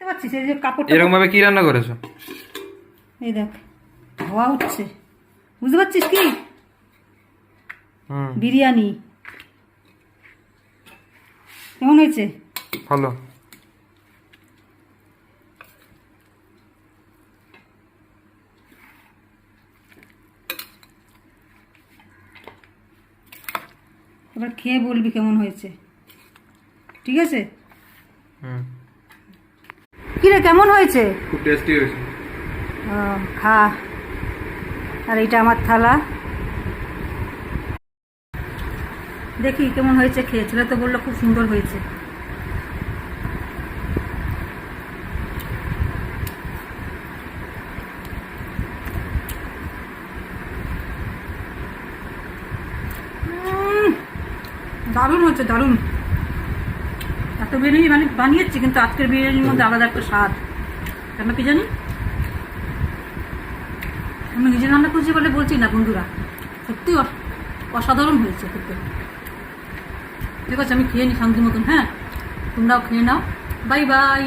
পাচ্ছিস এই যে কাপড়টা এরকম ভাবে কি রান্না করেছো? এই দেখ ধোয়া উঠছে, বুঝতে পারছিস কি? বিরিয়ানি কেমন হয়েছে? ভালো। এবার খেয়ে বলবি কেমন হয়েছে, ঠিক আছে? কি রে কেমন হয়েছে? খুব টেস্টি হয়েছে। খা। আর এইটা আমার থালা, দেখি কেমন হয়েছে খেয়ে। ছেলে তো বললো খুব সুন্দর হয়েছে। দারুণ হয়েছে, দারুণ। এত বিরিয়ানি বানিয়েছি, কিন্তু আজকের বিরিয়ানির মধ্যে আলাদা একটা স্বাদ। কেন কি জানি, আমি নিজে রান্না করছি বলে বলছি না বন্ধুরা, সত্যি অসাধারণ হয়েছে খেতে। ঠিক আছে, আমি খেয়ে নিই শান্তি মতন। হ্যাঁ, তোমরাও খেয়ে নাও। Bye bye.